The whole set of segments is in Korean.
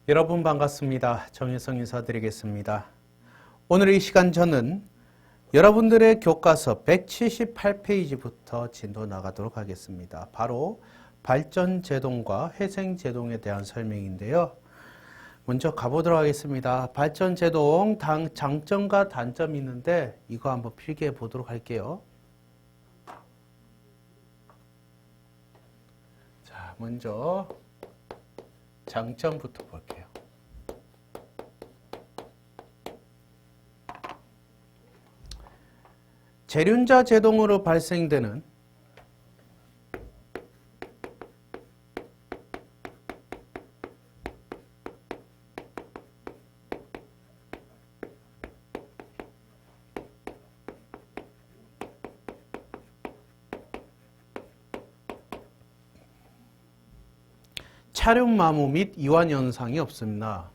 여러분 반갑습니다. 정혜성 인사드리겠습니다. 오늘 이 시간 저는 여러분들의 교과서 178페이지부터 진도 나가도록 하겠습니다. 바로 발전제동과 회생제동에 대한 설명인데요. 먼저 가보도록 하겠습니다. 발전제동 장점과 단점이 있는데 이거 한번 필기해 보도록 할게요. 자, 먼저 장점부터 볼게요. 재륜자 제동으로 발생되는 차륜마모 및 이완 현상이 없습니다.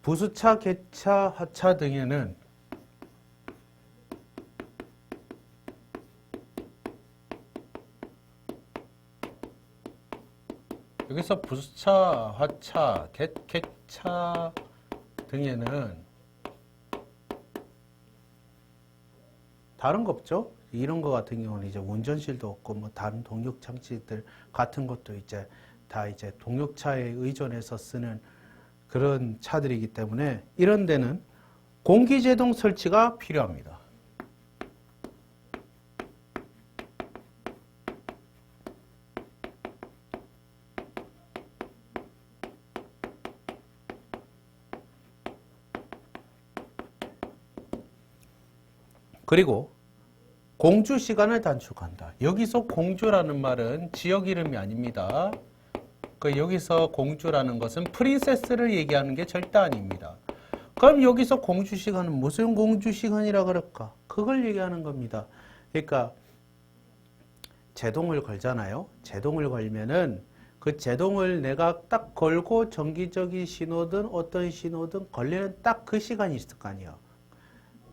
부수차, 개차, 하차 등에는 여기서 부수차, 하차, 개차 등에는 다른 거 없죠? 이런 거 같은 경우는 이제 운전실도 없고 뭐 다른 동력 장치들 같은 것도 이제 다 이제 동력차에 의존해서 쓰는 그런 차들이기 때문에 이런 데는 공기제동 설치가 필요합니다. 그리고 공주 시간을 단축한다. 여기서 공주라는 말은 지역 이름이 아닙니다. 여기서 공주라는 것은 프린세스를 얘기하는 게 절대 아닙니다. 그럼 여기서 공주 시간은 무슨 공주 시간이라 그럴까? 그걸 얘기하는 겁니다. 그러니까 제동을 걸잖아요. 제동을 걸면은 그 제동을 내가 딱 걸고 정기적인 신호든 어떤 신호든 걸리는 딱 그 시간이 있을 거 아니에요.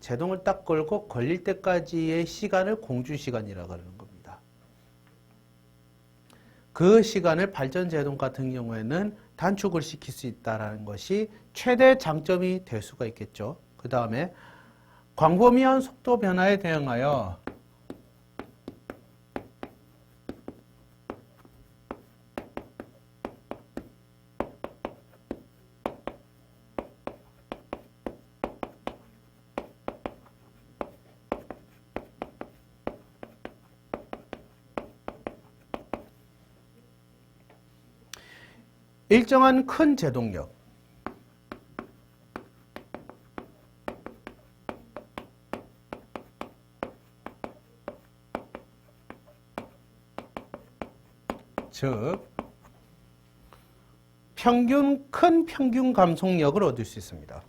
제동을 딱 걸고 걸릴 때까지의 시간을 공주 시간이라고 그러는 겁니다. 그 시간을 발전제동 같은 경우에는 단축을 시킬 수 있다는 것이 최대 장점이 될 수가 있겠죠. 그 다음에 광범위한 속도 변화에 대응하여 일정한 큰 제동력, 즉 큰 평균 감속력을 얻을 수 있습니다.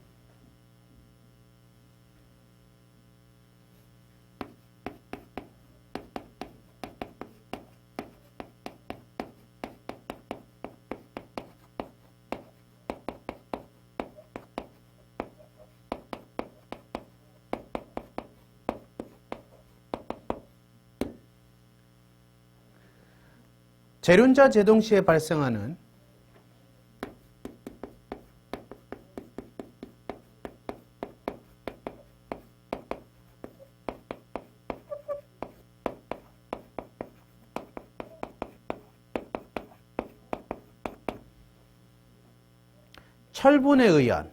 재륜자 제동 시에 발생하는 철분에 의한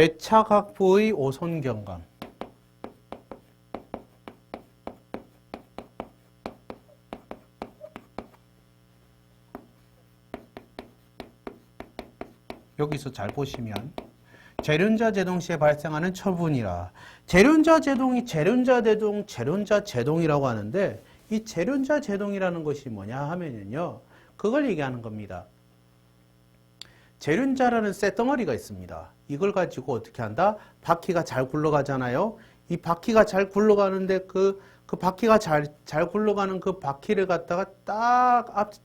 대차각부의 오손 경감, 여기서 잘 보시면 재륜자 제동 시에 발생하는 철분이라 재륜자 제동이 재륜자 제동, 재륜자 제동이라고 하는데 이 재륜자 제동이라는 것이 뭐냐 하면요 그걸 얘기하는 겁니다. 재륜자라는 쇳덩어리가 있습니다. 이걸 가지고 어떻게 한다? 바퀴가 잘 굴러가잖아요. 이 바퀴가 잘 굴러가는데 그 바퀴가 잘 굴러가는 그 바퀴를 갖다가 딱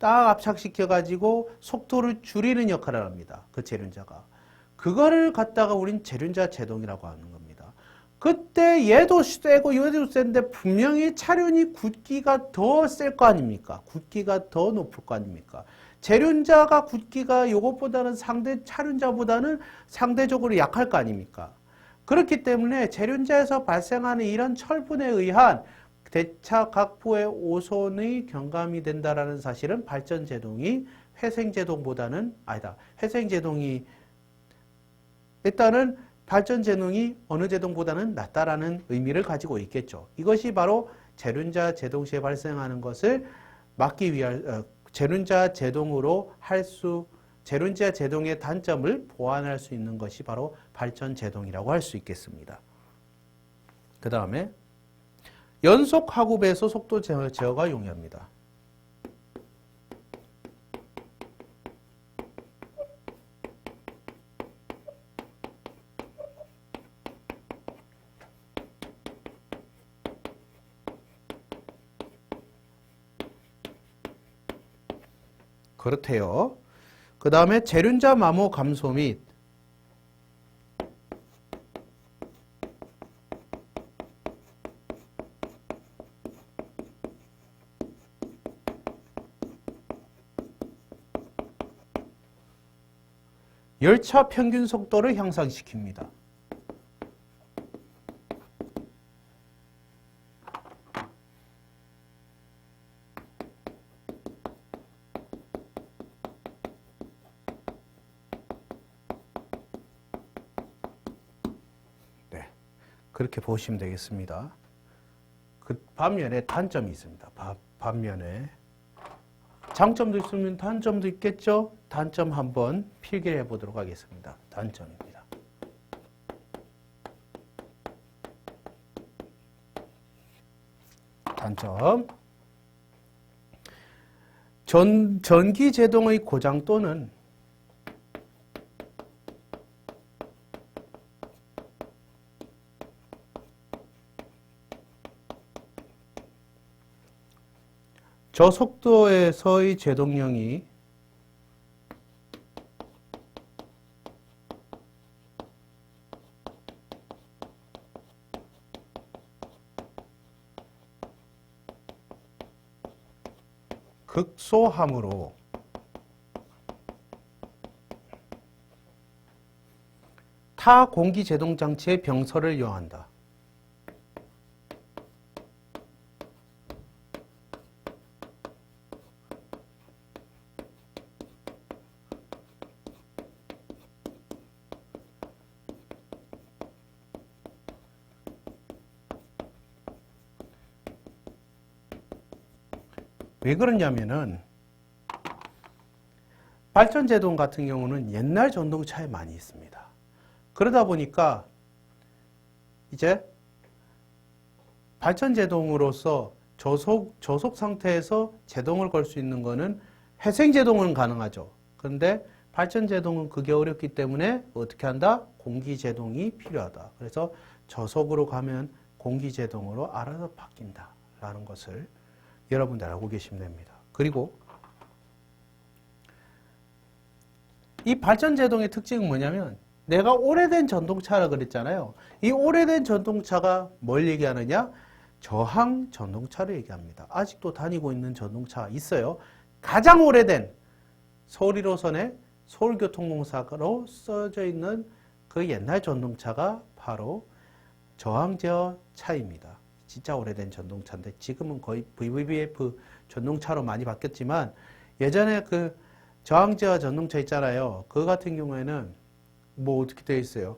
압착시켜 가지고 속도를 줄이는 역할을 합니다. 그 재륜자가. 그거를 갖다가 우린 재륜자 제동이라고 하는 겁니다. 그때 얘도 세고 얘도 센데 분명히 차륜이 굳기가 더 셀 거 아닙니까? 굳기가 더 높을 거 아닙니까? 재륜자가 굳기가 이것보다는 차륜자보다는 상대적으로 약할 거 아닙니까? 그렇기 때문에 재륜자에서 발생하는 이런 철분에 의한 대차각부의 오손의 경감이 된다라는 사실은 발전제동이 회생제동보다는 아니다. 회생제동이 일단은 발전제동이 어느 제동보다는 낫다라는 의미를 가지고 있겠죠. 이것이 바로 재륜자 제동 시에 발생하는 것을 막기 위한 재륜자 제동으로 재륜자 제동의 단점을 보완할 수 있는 것이 바로 발전 제동이라고 할 수 있겠습니다. 그 다음에 연속 하급에서 속도 제어가 용이합니다. 그렇대요. 그 다음에 재륜자 마모 감소 및 열차 평균 속도를 향상시킵니다. 네, 그렇게 보시면 되겠습니다. 그 반면에 단점이 있습니다. 반면에 장점도 있으면 단점도 있겠죠? 단점 한번 필기를 해보도록 하겠습니다. 단점입니다. 단점. 전기 제동의 고장 또는 저속도에서의 제동량이 극소함으로 타 공기 제동 장치의 병설을 요한다. 왜 그러냐면은 발전제동 같은 경우는 옛날 전동차에 많이 있습니다. 그러다 보니까 이제 발전제동으로서 저속 상태에서 제동을 걸 수 있는 거는 회생제동은 가능하죠. 그런데 발전제동은 그게 어렵기 때문에 어떻게 한다? 공기제동이 필요하다. 그래서 저속으로 가면 공기제동으로 알아서 바뀐다라는 것을 여러분들 알고 계시면 됩니다. 그리고 이 발전제동의 특징은 뭐냐면 내가 오래된 전동차라 그랬잖아요. 이 오래된 전동차가 뭘 얘기하느냐? 저항 전동차를 얘기합니다. 아직도 다니고 있는 전동차가 있어요. 가장 오래된 서울 1호선의 서울교통공사로 써져 있는 그 옛날 전동차가 바로 저항 제어 차입니다. 진짜 오래된 전동차인데 지금은 거의 VVF 전동차로 많이 바뀌었지만 예전에 그 저항제어 전동차 있잖아요. 그거 같은 경우에는 뭐 어떻게 되어 있어요?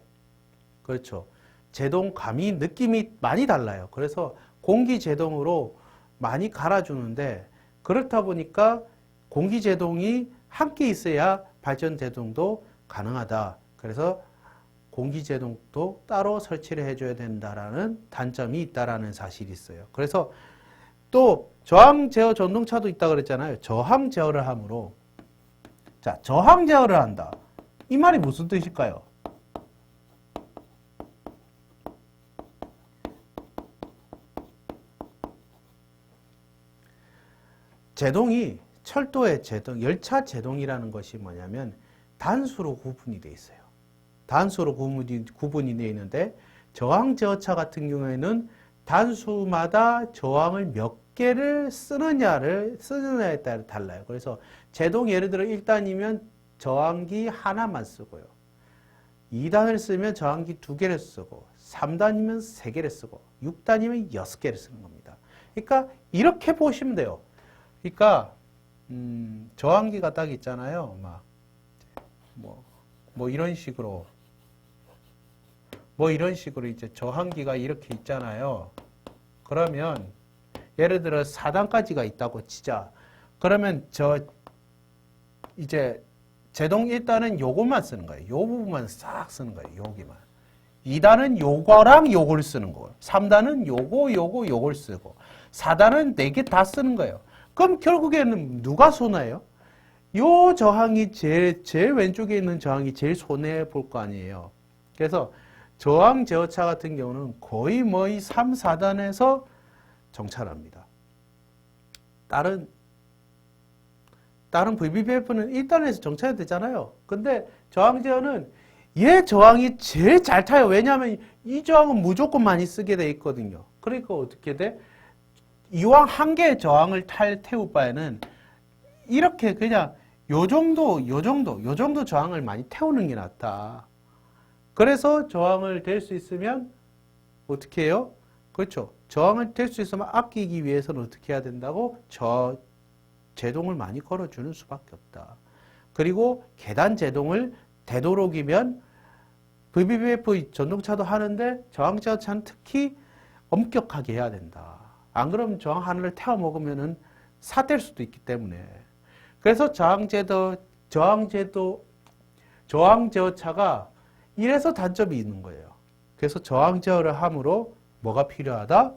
그렇죠. 제동감이 느낌이 많이 달라요. 그래서 공기 제동으로 많이 갈아주는데 그렇다 보니까 공기 제동이 함께 있어야 발전 제동도 가능하다. 그래서 공기 제동도 따로 설치를 해줘야 된다라는 단점이 있다라는 사실이 있어요. 그래서 또 저항 제어 전동차도 있다 그랬잖아요. 저항 제어를 함으로 자, 저항 제어를 한다. 이 말이 무슨 뜻일까요? 제동이 철도의 제동, 열차 제동이라는 것이 뭐냐면 단수로 구분이 되어 있어요. 단수로 구분이 되어 있는데 저항 제어차 같은 경우에는 단수마다 저항을 몇 개를 쓰느냐에 따라 달라요. 그래서 제동 예를 들어 1단이면 저항기 하나만 쓰고요. 2단을 쓰면 저항기 2개를 쓰고 3단이면 3개를 쓰고 6단이면 6개를 쓰는 겁니다. 그러니까 이렇게 보시면 돼요. 그러니까 저항기가 딱 있잖아요. 뭐 이런 식으로 이제 저항기가 이렇게 있잖아요. 그러면 예를 들어 4단까지가 있다고 치자. 그러면 이제 제동 1단은 요것만 쓰는 거예요. 요 부분만 싹 쓰는 거예요. 여기만. 2단은 요거랑 요걸 쓰는 거예요. 3단은 요걸 쓰고 4단은 4개 다 쓰는 거예요. 그럼 결국에는 누가 손해요? 요 저항이 제일 왼쪽에 있는 저항이 제일 손해 볼 거 아니에요. 그래서 저항 제어차 같은 경우는 거의 3, 4단에서 정찰합니다. 다른 VBBF는 1단에서 정찰이 되잖아요. 근데 저항 제어는 얘 저항이 제일 잘 타요. 왜냐하면 이 저항은 무조건 많이 쓰게 돼 있거든요. 그러니까 어떻게 돼? 이왕 한 개의 저항을 태울 바에는 이렇게 그냥 요 정도 저항을 많이 태우는 게 낫다. 그래서 저항을 댈 수 있으면 어떻게 해요? 그렇죠. 저항을 댈 수 있으면 아끼기 위해서는 어떻게 해야 된다고? 제동을 많이 걸어주는 수밖에 없다. 그리고 계단 제동을 되도록이면 VBBF 전동차도 하는데 저항 제어차는 특히 엄격하게 해야 된다. 안 그러면 저항 하나를 태워 먹으면은 사될 수도 있기 때문에. 그래서 저항 제어차가 이래서 단점이 있는 거예요. 그래서 저항 제어를 함으로 뭐가 필요하다?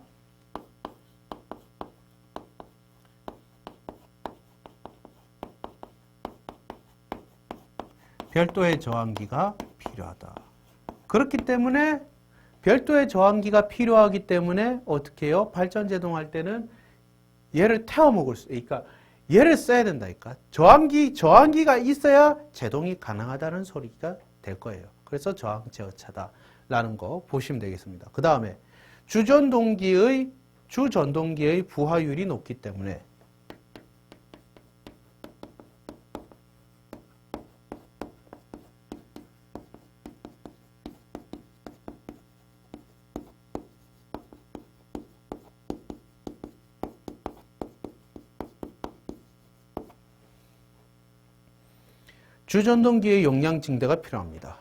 별도의 저항기가 필요하다. 그렇기 때문에 별도의 저항기가 필요하기 때문에 어떻게 해요? 발전 제동할 때는 얘를 태워 먹을 수, 그러니까 얘를 써야 된다니까. 저항기가 있어야 제동이 가능하다는 소리가 될 거예요. 그래서 저항 제어차다라는 거 보시면 되겠습니다. 그 다음에 주전동기의 부하율이 높기 때문에 주전동기의 용량 증대가 필요합니다.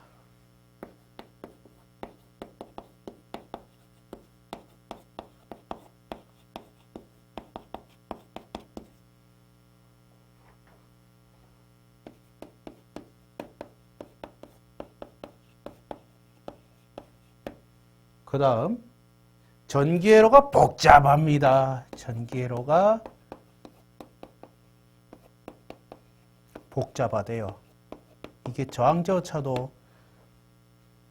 그 다음 전기회로가 복잡합니다. 전기회로가 복잡하대요. 이게 저항제어차도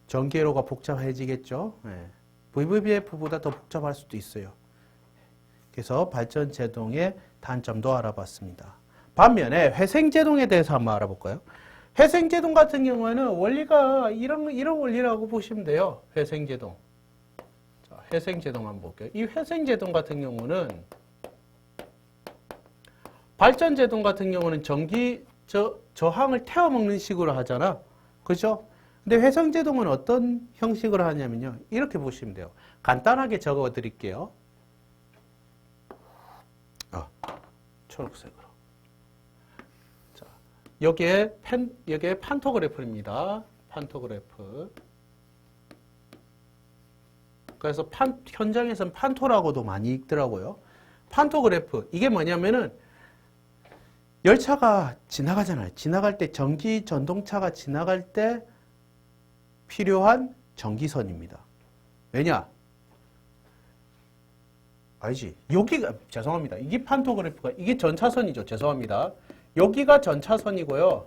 전기회로가 복잡해지겠죠. 네. VVBF보다 더 복잡할 수도 있어요. 그래서 발전 제동의 단점도 알아봤습니다. 반면에 회생 제동에 대해서 한번 알아볼까요? 회생 제동 같은 경우에는 원리가 이런 원리라고 보시면 돼요. 회생 제동. 자, 회생 제동 한번 볼게요. 이 회생 제동 같은 경우는 발전 제동 같은 경우는 저항을 태워먹는 식으로 하잖아. 그죠? 근데 회생 제동은 어떤 형식으로 하냐면요. 이렇게 보시면 돼요. 간단하게 적어 드릴게요. 초록색으로. 자, 여기에 판토그래프입니다. 판토그래프. 그래서 현장에서는 판토라고도 많이 읽더라고요. 판토그래프. 이게 뭐냐면은 열차가 지나가잖아요. 지나갈 때 전동차가 지나갈 때 필요한 전기선입니다. 왜냐? 알지? 여기가 죄송합니다. 이게 판토그래프가 이게 전차선이죠. 죄송합니다. 여기가 전차선이고요.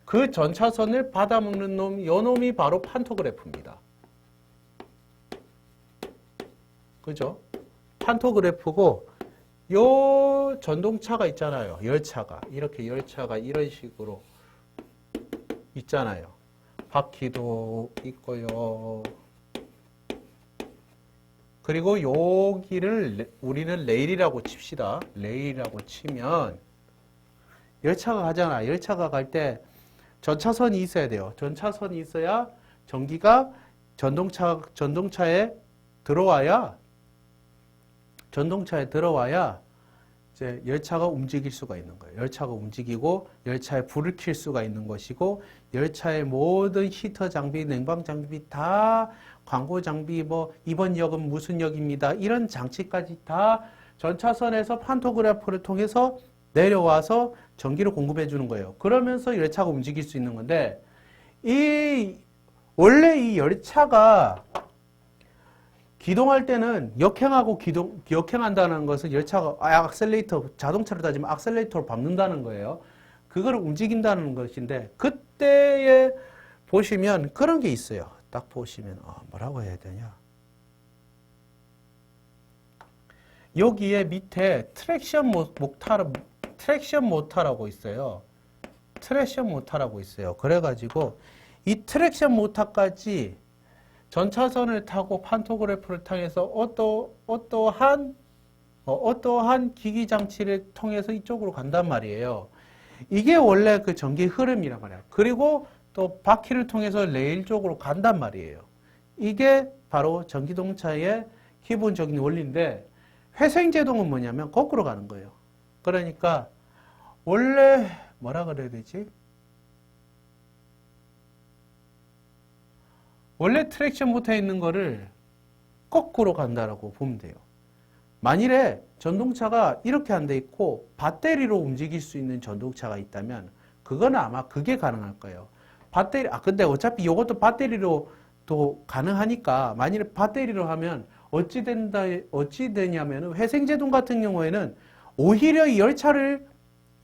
그 전차선을 받아먹는 놈, 요 놈이 바로 판토그래프입니다. 그죠? 판토그래프고, 요 전동차가 있잖아요. 열차가. 이렇게 열차가 이런 식으로 있잖아요. 바퀴도 있고요. 그리고 여기를 우리는 레일이라고 칩시다. 레일이라고 치면 열차가 가잖아. 열차가 갈 때 전차선이 있어야 돼요. 전차선이 있어야 전기가 전동차에 들어와야 이제 열차가 움직일 수가 있는 거예요. 열차가 움직이고 열차에 불을 켤 수가 있는 것이고 열차의 모든 히터 장비, 냉방 장비 다 광고 장비 뭐 이번 역은 무슨 역입니다. 이런 장치까지 다 전차선에서 판토그래프를 통해서 내려와서 전기를 공급해 주는 거예요. 그러면서 열차가 움직일 수 있는 건데 원래 이 열차가 기동할 때는 역행한다는 것은 열차가 악셀레이터, 자동차로 따지면 악셀레이터로 밟는다는 거예요. 그거를 움직인다는 것인데 그때에 보시면 그런 게 있어요. 딱 보시면 뭐라고 해야 되냐. 여기에 밑에 트랙션 모터라고 있어요. 트랙션 모터라고 있어요. 그래가지고 이 트랙션 모터까지 전차선을 타고 판토그래프를 통해서 어떠한 기기 장치를 통해서 이쪽으로 간단 말이에요. 이게 원래 그 전기 흐름이란 말이야. 그리고 또 바퀴를 통해서 레일 쪽으로 간단 말이에요. 이게 바로 전기동차의 기본적인 원리인데 회생제동은 뭐냐면 거꾸로 가는 거예요. 그러니까 원래 뭐라 그래야 되지? 원래 트랙션 모터에 있는 거를 거꾸로 간다라고 보면 돼요. 만일에 전동차가 이렇게 안 돼 있고 배터리로 움직일 수 있는 전동차가 있다면 그거는 아마 그게 가능할 거예요. 근데 어차피 이것도 배터리로 또 가능하니까 만일에 배터리로 하면 어찌 되냐면 회생제동 같은 경우에는 오히려 이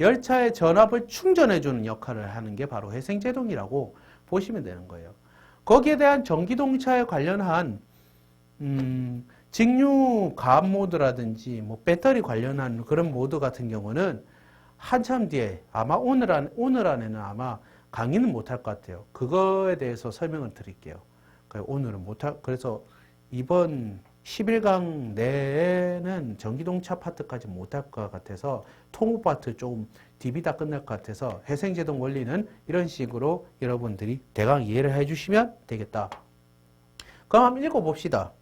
열차의 전압을 충전해주는 역할을 하는 게 바로 회생제동이라고 보시면 되는 거예요. 거기에 대한 전기동차에 관련한 직류 가압 모드라든지 뭐 배터리 관련한 그런 모드 같은 경우는 한참 뒤에 아마 오늘 안에는 아마 강의는 못할 것 같아요. 그거에 대해서 설명을 드릴게요. 오늘은 그래서 이번 11강 내에는 전기동차 파트까지 못할 것 같아서 통호 파트 조금 DB 다 끝날 것 같아서 회생제동 원리는 이런 식으로 여러분들이 대강 이해를 해주시면 되겠다. 그럼 한번 읽어봅시다.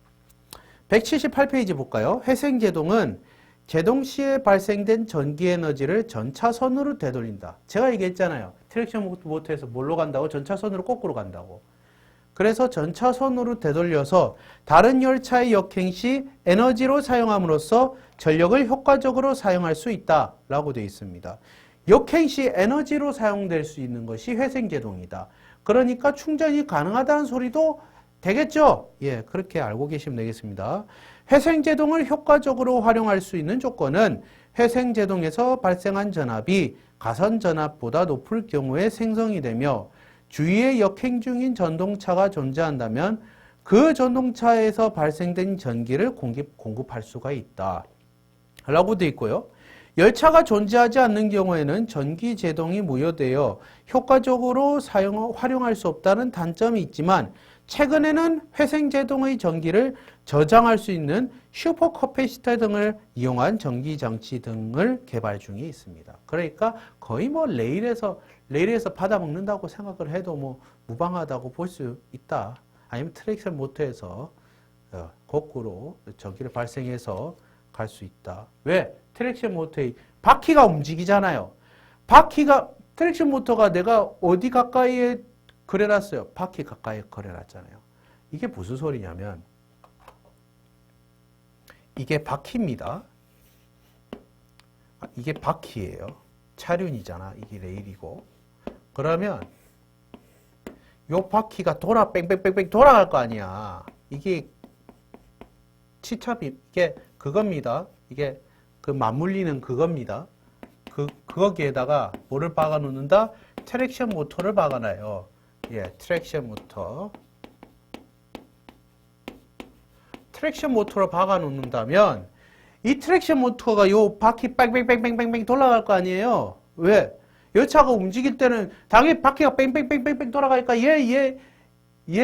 178페이지 볼까요? 회생제동은 제동 시에 발생된 전기에너지를 전차선으로 되돌린다. 제가 얘기했잖아요. 트랙션 모터에서 뭘로 간다고? 전차선으로 거꾸로 간다고. 그래서 전차선으로 되돌려서 다른 열차의 역행 시 에너지로 사용함으로써 전력을 효과적으로 사용할 수 있다라고 되어 있습니다. 역행 시 에너지로 사용될 수 있는 것이 회생제동이다. 그러니까 충전이 가능하다는 소리도 되겠죠? 예, 그렇게 알고 계시면 되겠습니다. 회생제동을 효과적으로 활용할 수 있는 조건은 회생제동에서 발생한 전압이 가선전압보다 높을 경우에 생성이 되며 주위에 역행 중인 전동차가 존재한다면 그 전동차에서 발생된 전기를 공급할 수가 있다. 라고 되어 있고요. 열차가 존재하지 않는 경우에는 전기 제동이 무효되어 효과적으로 활용할 수 없다는 단점이 있지만 최근에는 회생제동의 전기를 저장할 수 있는 슈퍼커패시터 등을 이용한 전기장치 등을 개발 중에 있습니다. 그러니까 거의 뭐 레일에서 받아먹는다고 생각을 해도 뭐 무방하다고 볼 수 있다. 아니면 트랙션 모터에서 거꾸로 전기를 발생해서 갈 수 있다. 왜? 트랙션 모터의 바퀴가 움직이잖아요. 트랙션 모터가 내가 어디 가까이에 그려놨어요? 바퀴 가까이에 그려놨잖아요. 이게 무슨 소리냐면 이게 바퀴입니다. 이게 바퀴예요. 차륜이잖아. 이게 레일이고. 그러면 요 바퀴가 뺑뺑뺑뺑 돌아갈 거 아니야. 이게 치첩이 이게 그겁니다. 이게 그 맞물리는 그겁니다. 거기에다가 뭐를 박아 놓는다? 트랙션 모터를 박아놔요. 예, 트랙션 모터. 트랙션 모터를 박아 놓는다면 이 트랙션 모터가 요 바퀴 뺑뺑뺑뺑뺑뺑 돌아갈 거 아니에요. 왜? 열차가 움직일 때는 당연히 바퀴가 뺑뺑뺑뺑뺑 돌아가니까 얘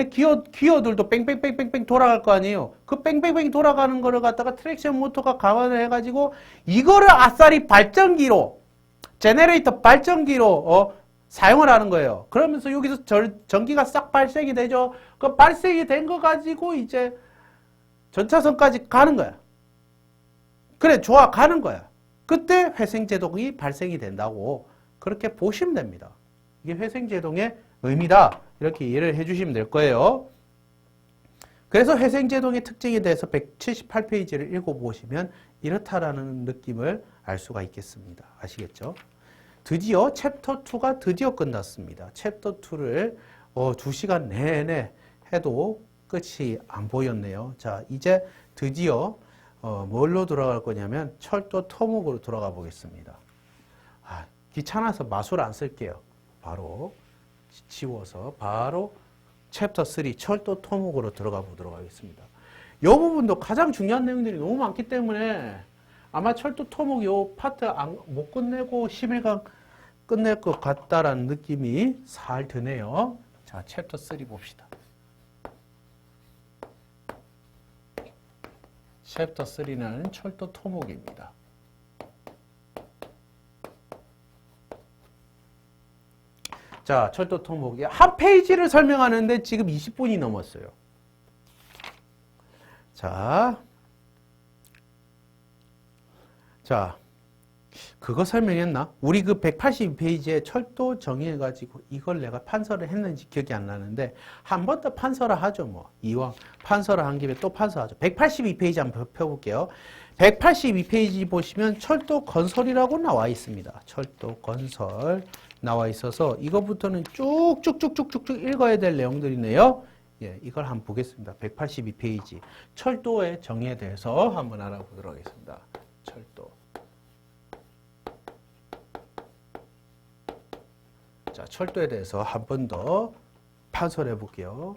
기어들도 뺑뺑뺑뺑뺑 돌아갈 거 아니에요. 그 뺑뺑뺑 돌아가는 거를 갖다가 트랙션 모터가 감안을 해가지고 이거를 아싸리 발전기로 제네레이터 발전기로 사용을 하는 거예요. 그러면서 여기서 전기가 싹 발생이 되죠. 그 발생이 된 거 가지고 이제 전차선까지 가는 거야. 그래, 좋아, 가는 거야. 그때 회생제동이 발생이 된다고 그렇게 보시면 됩니다. 이게 회생제동의 의미다. 이렇게 이해를 해주시면 될 거예요. 그래서 회생제동의 특징에 대해서 178페이지를 읽어보시면 이렇다라는 느낌을 알 수가 있겠습니다. 아시겠죠? 드디어 챕터 2가 드디어 끝났습니다. 챕터 2를 2시간 내내 해도 끝이 안 보였네요. 자, 이제 드디어 뭘로 들어갈 거냐면 철도 토목으로 들어가 보겠습니다. 귀찮아서 마술 안 쓸게요. 바로 지워서 바로 챕터 3 철도 토목으로 들어가 보도록 하겠습니다. 이 부분도 가장 중요한 내용들이 너무 많기 때문에 아마 철도 토목 이 파트 못 끝내고 10일간 끝낼 것 같다라는 느낌이 살 드네요. 자, 챕터 3 봅시다. 챕터 3는 철도 토목입니다. 자, 철도 토목. 한 페이지를 설명하는데 지금 20분이 넘었어요. 자, 그거 설명했나? 우리 그 182페이지에 철도 정의해가지고 이걸 내가 판서를 했는지 기억이 안 나는데 한 번 더 판서를 하죠. 뭐 이왕 판서를 한 김에 또 판서하죠. 182페이지 한번 펴볼게요. 182페이지 보시면 철도 건설이라고 나와 있습니다. 철도 건설 나와 있어서 이거부터는 쭉쭉쭉쭉쭉 읽어야 될 내용들이네요. 예, 이걸 한번 보겠습니다. 182페이지 철도의 정의에 대해서 한번 알아보도록 하겠습니다. 철도. 자, 철도에 대해서 한 번 더 판서를 해볼게요.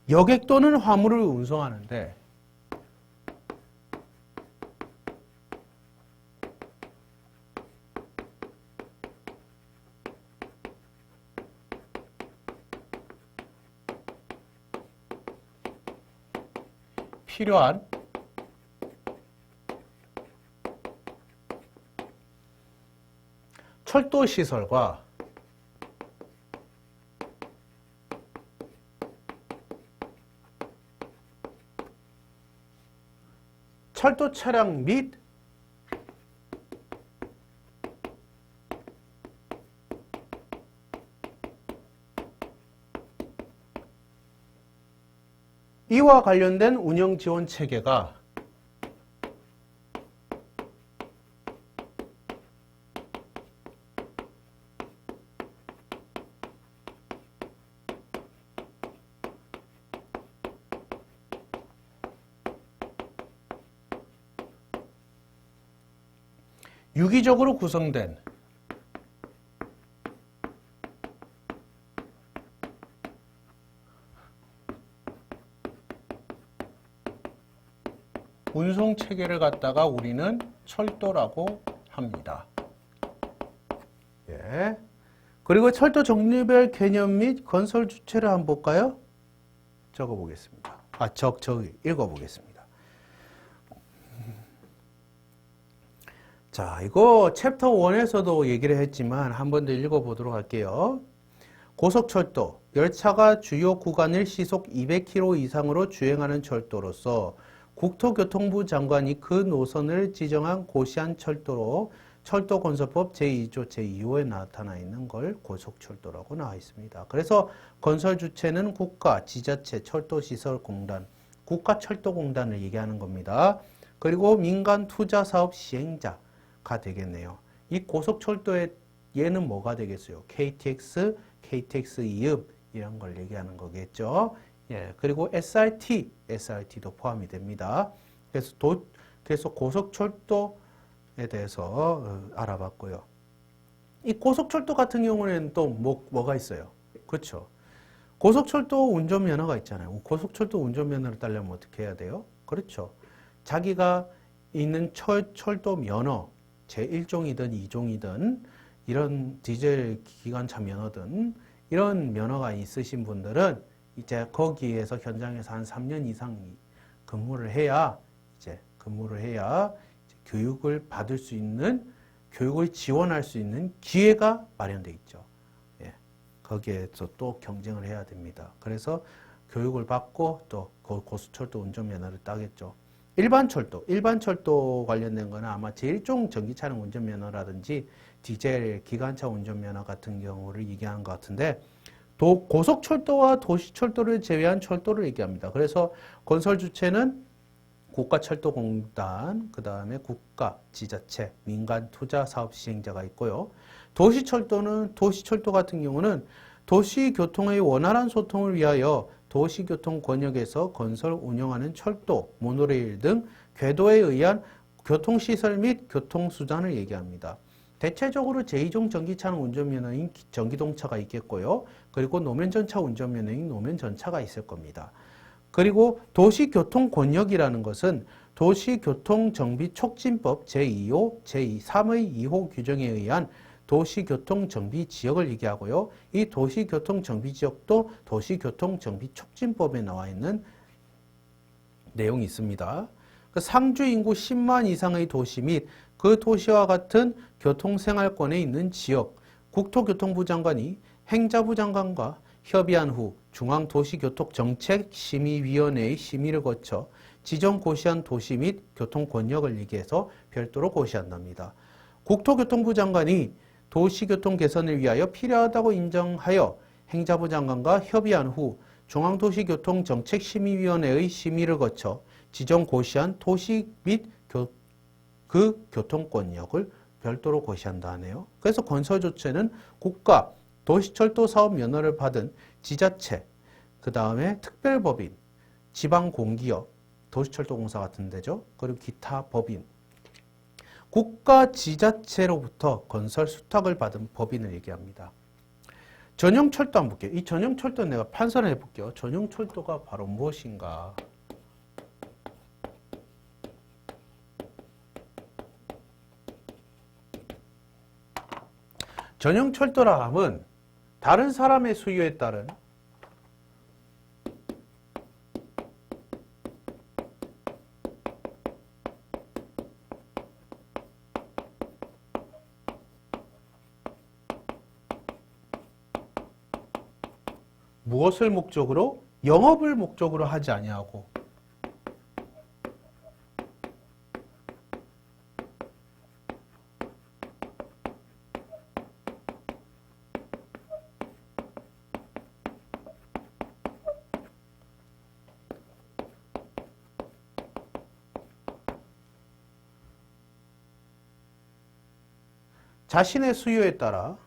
여객 또는 화물을 운송하는데 필요한 철도 시설과 철도 차량 및 이와 관련된 운영 지원 체계가 유기적으로 구성된 운송 체계를 갖다가 우리는 철도라고 합니다. 예. 그리고 철도 종류별 개념 및 건설 주체를 한번 볼까요? 적어 보겠습니다. 읽어 보겠습니다. 자, 이거 챕터 1에서도 얘기를 했지만 한 번 더 읽어 보도록 할게요. 고속철도, 열차가 주요 구간을 시속 200km 이상으로 주행하는 철도로서 국토교통부 장관이 그 노선을 지정한 고시한 철도로 철도건설법 제2조 제2호에 나타나 있는 걸 고속철도라고 나와 있습니다. 그래서 건설 주체는 국가, 지자체, 철도시설공단, 국가철도공단을 얘기하는 겁니다. 그리고 민간 투자사업 시행자가 되겠네요. 이 고속철도에 얘는 뭐가 되겠어요? KTX, KTX 이읍 이런 걸 얘기하는 거겠죠. 예, 그리고 SRT도 포함이 됩니다. 그래서 고속철도에 대해서 알아봤고요. 이 고속철도 같은 경우에는 또 뭐가 있어요? 그렇죠. 고속철도 운전면허가 있잖아요. 고속철도 운전면허를 따려면 어떻게 해야 돼요? 그렇죠. 자기가 있는 철도 면허, 제1종이든 2종이든 이런 디젤 기관차 면허든 이런 면허가 있으신 분들은 이제 거기에서 현장에서 한 3년 이상 근무를 해야 교육을 받을 수 있는, 교육을 지원할 수 있는 기회가 마련되어 있죠. 예, 거기에서 또 경쟁을 해야 됩니다. 그래서 교육을 받고 또 고속철도 운전면허를 따겠죠. 일반 철도 관련된 거는 아마 제1종 전기차량 운전면허라든지 디젤 기관차 운전면허 같은 경우를 얘기하는 것 같은데, 고속철도와 도시철도를 제외한 철도를 얘기합니다. 그래서 건설 주체는 국가철도공단, 그 다음에 국가, 지자체, 민간 투자 사업 시행자가 있고요. 도시철도 같은 경우는 도시교통의 원활한 소통을 위하여 도시교통 권역에서 건설 운영하는 철도, 모노레일 등 궤도에 의한 교통시설 및 교통수단을 얘기합니다. 대체적으로 제2종 전기차는 운전면허인 전기동차가 있겠고요. 그리고 노면전차 운전면허인 노면전차가 있을 겁니다. 그리고 도시교통권역이라는 것은 도시교통정비촉진법 제2호, 제3의 2호 규정에 의한 도시교통정비지역을 얘기하고요. 이 도시교통정비지역도 도시교통정비촉진법에 나와 있는 내용이 있습니다. 상주 인구 10만 이상의 도시 및 그 도시와 같은 교통생활권에 있는 지역, 국토교통부 장관이 행자부 장관과 협의한 후 중앙도시교통정책심의위원회의 심의를 거쳐 지정 고시한 도시 및 교통권역을 얘기해서 별도로 고시한답니다. 국토교통부 장관이 도시교통 개선을 위하여 필요하다고 인정하여 행자부 장관과 협의한 후 중앙도시교통정책심의위원회의 심의를 거쳐 지정 고시한 도시 및 그 교통권역을 별도로 고시한다 하네요. 그래서 건설조체는 국가, 도시철도 사업 면허를 받은 지자체, 그 다음에 특별법인, 지방공기업, 도시철도공사 같은 데죠. 그리고 기타 법인, 국가 지자체로부터 건설 수탁을 받은 법인을 얘기합니다. 전용철도 한번 볼게요. 이 전용철도 내가 판단을 해볼게요. 전용철도가 바로 무엇인가? 전용철도라 함은 다른 사람의 수요에 따른 무엇을 목적으로? 영업을 목적으로 하지 아니하고 자신의 수요에 따라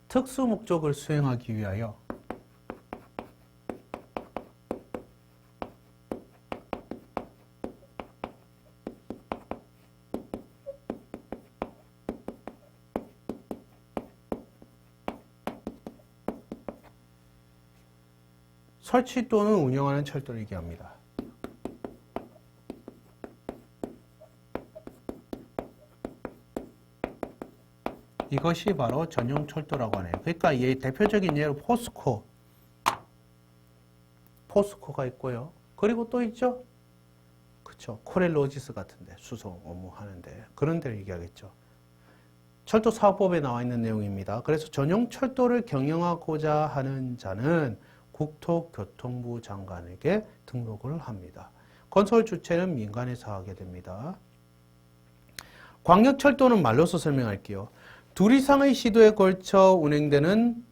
특수 목적을 수행하기 위하여 설치 또는 운영하는 철도를 얘기합니다. 이것이 바로 전용철도라고 하네요. 그러니까 이 대표적인 예로 포스코가 있고요. 그리고 또 있죠. 그렇죠. 코렐로지스 같은데 수송 업무 하는데 그런 데를 얘기하겠죠. 철도 사업법에 나와 있는 내용입니다. 그래서 전용철도를 경영하고자 하는 자는 국토교통부 장관에게 등록을 합니다. 건설 주체는 민간에서 하게 됩니다. 광역철도는 말로서 설명할게요. 둘 이상의 시도에 걸쳐 운행되는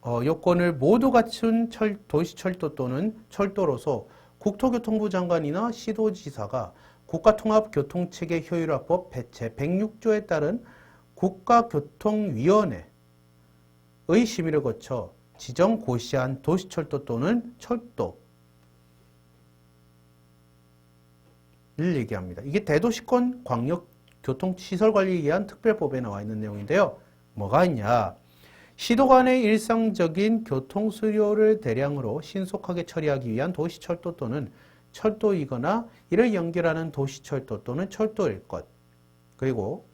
요건을 모두 갖춘 도시철도 또는 철도로서 국토교통부 장관이나 시도지사가 국가통합교통체계 효율화법 제106조에 따른 국가교통위원회의 심의를 거쳐 지정 고시한 도시철도 또는 철도를 얘기합니다. 이게 대도시권 광역교통시설관리에 의한 특별법에 나와 있는 내용인데요. 뭐가 있냐? 시도 간의 일상적인 교통 수요를 대량으로 신속하게 처리하기 위한 도시철도 또는 철도이거나 이를 연결하는 도시철도 또는 철도일 것. 그리고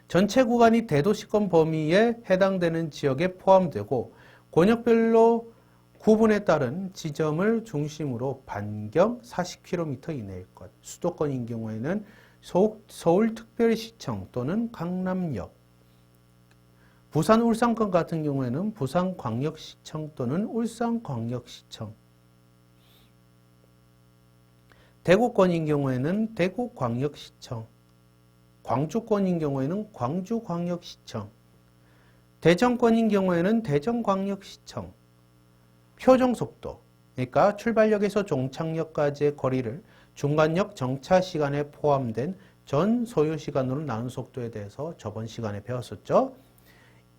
전체 구간이 대도시권 범위에 해당되는 지역에 포함되고 권역별로 구분에 따른 지점을 중심으로 반경 40km 이내일 것. 수도권인 경우에는 서울특별시청 또는 강남역, 부산 울산권 같은 경우에는 부산광역시청 또는 울산광역시청, 대구권인 경우에는 대구광역시청, 광주권인 경우에는 광주광역시청, 대전권인 경우에는 대전광역시청, 표정속도, 그러니까 출발역에서 종착역까지의 거리를 중간역 정차 시간에 포함된 전 소요 시간으로 나눈 속도에 대해서 저번 시간에 배웠었죠.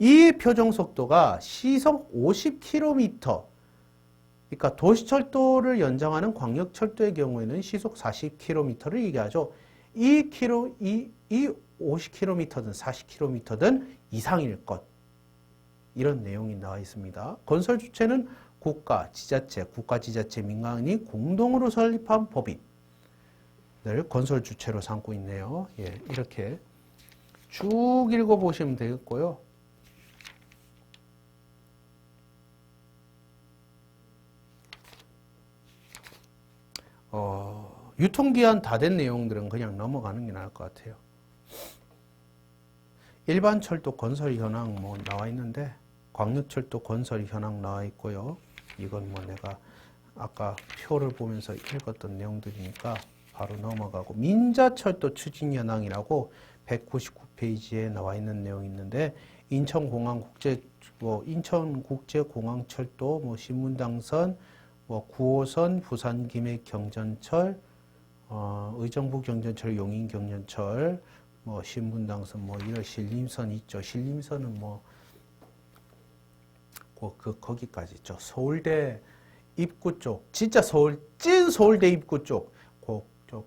이 표정속도가 시속 50km, 그러니까 도시철도를 연장하는 광역철도의 경우에는 시속 40km를 얘기하죠. 이 50km든 40km든 이상일 것. 이런 내용이 나와 있습니다. 건설 주체는 국가, 지자체, 국가지자체, 민간이 공동으로 설립한 법인을 건설 주체로 삼고 있네요. 예, 이렇게 쭉 읽어보시면 되겠고요. 유통기한 다 된 내용들은 그냥 넘어가는 게 나을 것 같아요. 일반 철도 건설 현황 뭐 나와 있는데 광역철도 건설 현황 나와 있고요. 이건 뭐 내가 아까 표를 보면서 읽었던 내용들이니까 바로 넘어가고, 민자철도 추진 현황이라고 199페이지에 나와 있는 내용이 있는데 인천국제공항철도, 신문당선, 9호선, 부산 김해 경전철, 의정부 경전철, 용인 경전철, 신분당선, 이런 신림선 있죠. 신림선은 거기까지 있죠. 서울대 입구 쪽, 진짜 찐 서울대 입구 쪽,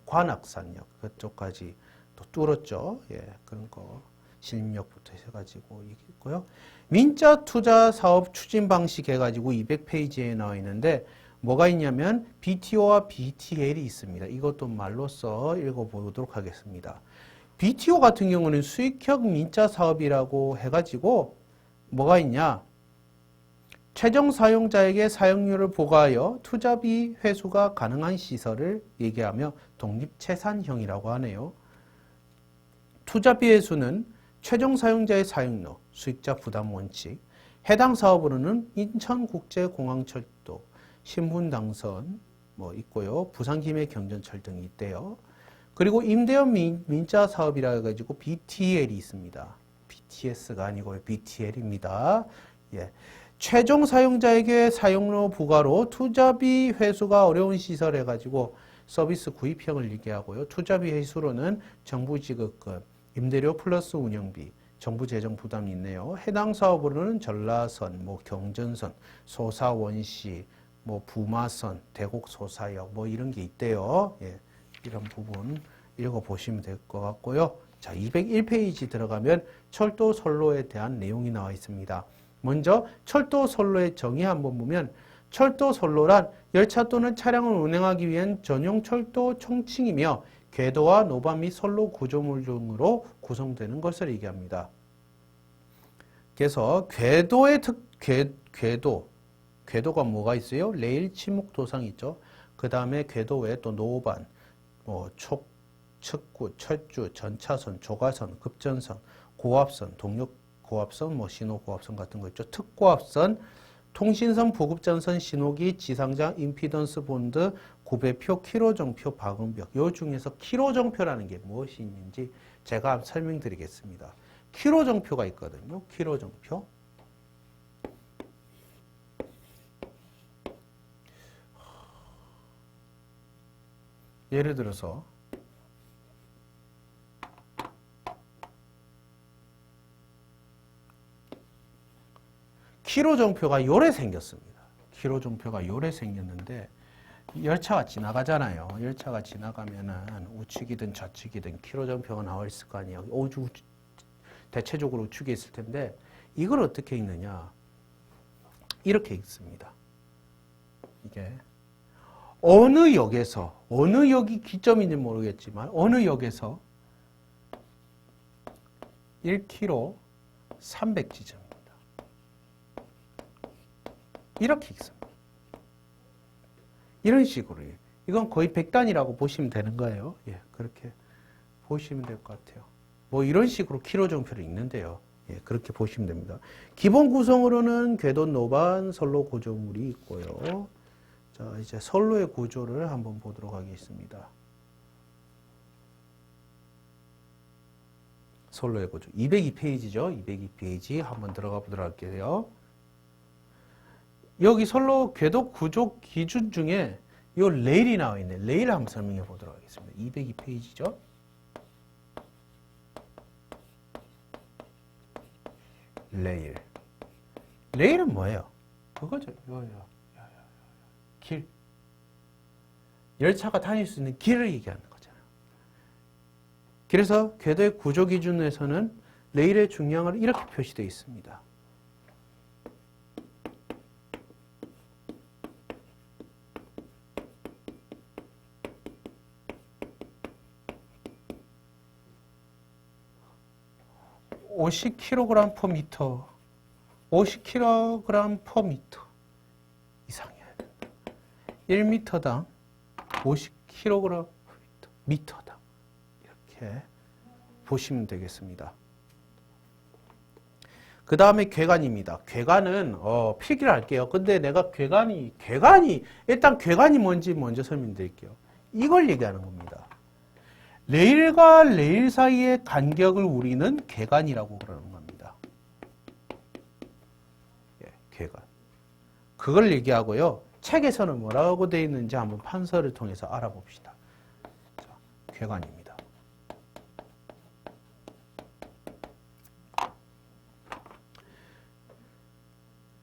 관악산역 그쪽까지 또 뚫었죠. 예, 그런 거 신림역부터 해가지고 있고요. 민자 투자 사업 추진 방식 해가지고 200페이지에 나와 있는데 뭐가 있냐면 BTO와 BTL이 있습니다. 이것도 말로써 읽어보도록 하겠습니다. BTO 같은 경우는 수익형 민자 사업이라고 해가지고 뭐가 있냐? 최종 사용자에게 사용료를 부과하여 투자비 회수가 가능한 시설을 얘기하며 독립채산형이라고 하네요. 투자비 회수는 최종 사용자의 사용료, 수익자 부담 원칙, 해당 사업으로는 인천국제공항철도, 신분당선 있고요. 부산 김해 경전철 등이 있대요. 그리고 임대업 민자 사업이라 해가지고 BTL이 있습니다. BTS가 아니고 BTL입니다. 예. 최종 사용자에게 사용료 부과로 투자비 회수가 어려운 시설 해가지고 서비스 구입형을 얘기하고요. 투자비 회수로는 정부 지급금, 임대료 플러스 운영비, 정부 재정 부담이 있네요. 해당 사업으로는 전라선, 경전선, 소사원시, 부마선, 대곡 소사역 이런 게 있대요. 예, 이런 부분 읽어보시면 될 것 같고요. 자, 201페이지 들어가면 철도 선로에 대한 내용이 나와 있습니다. 먼저 철도 선로의 정의 한번 보면 철도 선로란 열차 또는 차량을 운행하기 위한 전용 철도 총칭이며 궤도와 노반 및 선로 구조물 등으로 구성되는 것을 얘기합니다. 그래서 궤도가 뭐가 있어요? 레일 침묵 도상이 있죠. 그 다음에 궤도 외에 또 노반, 측구, 철주, 전차선, 조가선, 급전선, 고압선, 동력 고압선, 신호 고압선 같은 거 있죠. 특고압선, 통신선, 보급전선, 신호기, 지상장, 임피던스 본드, 구배표, 키로정표, 박음벽. 요 중에서 키로정표라는 게 무엇이 있는지 제가 설명드리겠습니다. 키로정표가 있거든요. 키로정표. 예를 들어서 키로종표가 요래 생겼습니다. 키로종표가 요래 생겼는데 열차가 지나가잖아요. 열차가 지나가면은 우측이든 좌측이든 키로종표가 나와 있을 거 아니에요. 대체적으로 우측에 있을 텐데 이걸 어떻게 읽느냐? 이렇게 읽습니다. 이게 어느 역에서 어느 역이 기점인지 모르겠지만 어느 역에서 1km 300지점입니다. 이렇게 읽습니다. 이런 식으로 이건 거의 100단이라고 보시면 되는 거예요. 예, 그렇게 보시면 될 것 같아요. 뭐 이런 식으로 키로종표를 읽는데요. 예, 그렇게 보시면 됩니다. 기본 구성으로는 궤도, 노반, 선로 구조물이 있고요. 자, 이제 선로의 구조를 한번 보도록 하겠습니다. 선로의 구조. 202페이지죠. 202페이지 한번 들어가 보도록 할게요. 여기 선로 궤도 구조 기준 중에 이 레일이 나와 있네. 레일을 한번 설명해 보도록 하겠습니다. 202페이지죠. 레일. 레일은 뭐예요? 그거죠. 길. 열차가 다닐 수 있는 길을 얘기하는 거잖아요. 그래서 궤도의 구조 기준에서는 레일의 중량을 이렇게 표시되어 있습니다. (50kg/m) 50kg/m 이상이어야 된다. 1m당 50kg/m당 이렇게 보시면 되겠습니다. 그 다음에 궤관입니다. 궤관은 필기를 할게요. 근데 내가 궤관이 일단 궤관이 뭔지 먼저 설명드릴게요. 이걸 얘기하는 겁니다. 레일과 레일 사이의 간격을 우리는 궤관이라고 그러는 겁니다. 예, 궤관. 그걸 얘기하고요. 책에서는 뭐라고 되어 있는지 한번 판서를 통해서 알아봅시다. 자, 궤관입니다.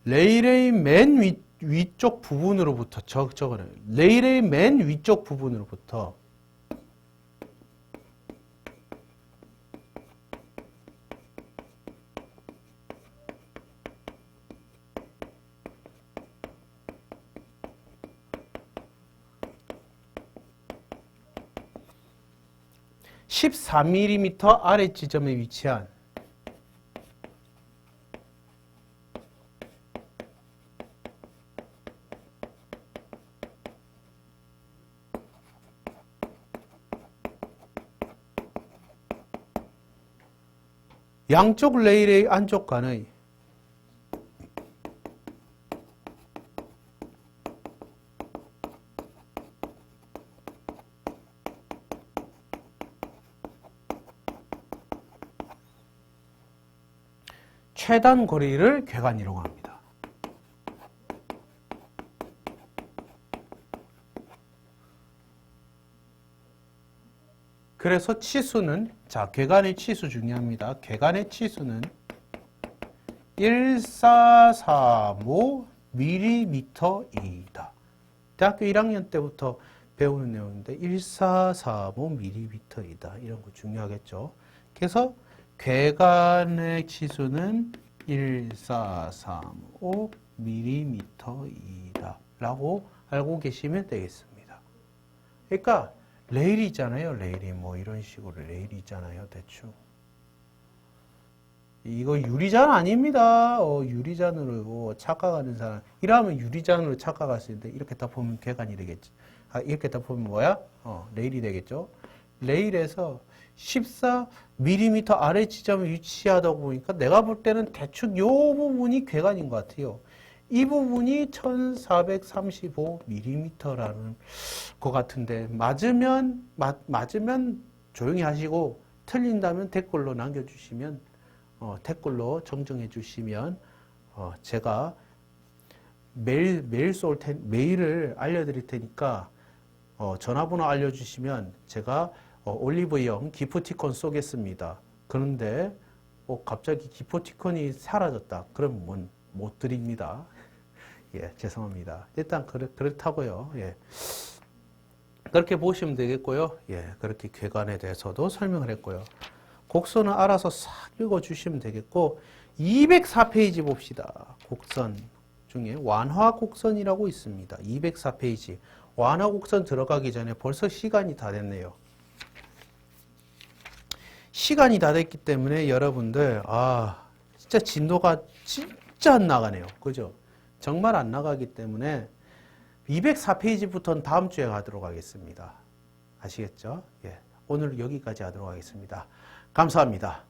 레일의 맨 위쪽 부분으로부터 저거는 레일의 맨 위쪽 부분으로부터 14mm 아래 지점에 위치한 양쪽 레일의 안쪽 간의 최단 거리를 궤관이라고 합니다. 그래서 치수는, 자, 궤관의 치수 중요합니다. 궤관의 치수는 1435mm이다. 대학교 1학년 때부터 배우는 내용인데 1435mm이다. 이런 거 중요하겠죠. 그래서 궤관의 치수는 1435mm이다 라고 알고 계시면 되겠습니다. 그러니까 레일이 있잖아요. 레일이 뭐 이런 식으로 레일이 있잖아요. 대충. 이거 유리잔 아닙니다. 유리잔으로 착각하는 사람. 이러면 유리잔으로 착각할 수 있는데 이렇게 딱 보면 궤관이 되겠지. 이렇게 딱 보면 뭐야? 레일이 되겠죠. 레일에서 14mm 아래 지점에 위치하다 보니까 내가 볼 때는 대충 이 부분이 궤관인 것 같아요. 이 부분이 1435mm라는 것 같은데 맞으면 조용히 하시고 틀린다면 댓글로 남겨주시면 댓글로 정정해 주시면 제가 메일을 알려드릴 테니까 전화번호 알려주시면 제가 올리브영 기프티콘 쏘겠습니다. 그런데 갑자기 기프티콘이 사라졌다. 그러면 못 드립니다. 예, 죄송합니다. 일단 그렇다고요. 예. 그렇게 보시면 되겠고요. 예, 그렇게 궤관에 대해서도 설명을 했고요. 곡선은 알아서 싹 읽어주시면 되겠고 204페이지 봅시다. 곡선 중에 완화곡선이라고 있습니다. 204페이지. 완화곡선 들어가기 전에 벌써 시간이 다 됐네요. 시간이 다 됐기 때문에 여러분들 진짜 진도가 진짜 안 나가네요. 그죠? 정말 안 나가기 때문에 204페이지부터는 다음 주에 가도록 하겠습니다. 아시겠죠? 예. 오늘 여기까지 하도록 하겠습니다. 감사합니다.